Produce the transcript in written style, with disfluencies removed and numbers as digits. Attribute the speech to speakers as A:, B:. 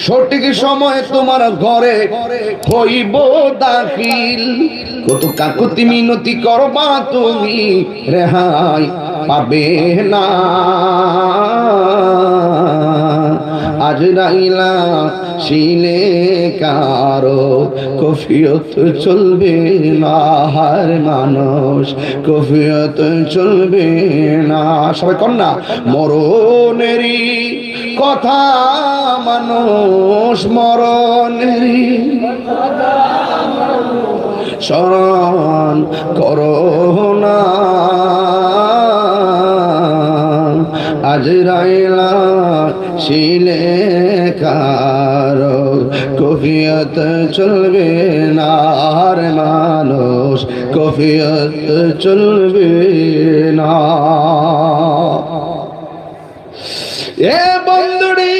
A: সঠিক সময় তোমার ঘরে হইব দাখিল। কত কাকুতি মিনতি করবা তুমি, রেহাই পাবে না। আজরাইলা শিলে কারো কফিয়ত চলবে না, হার মানুষ কফিয়ত চলবে না। সবাই কন্যা মরণেরই কথা মানুষ মরণেরই স্মরণ করো না। আজরাইলা শিলে কারো কফিয়ত চলবে না, আর মানুষ কফিয়ত চলবে না। এ বন্ধুরি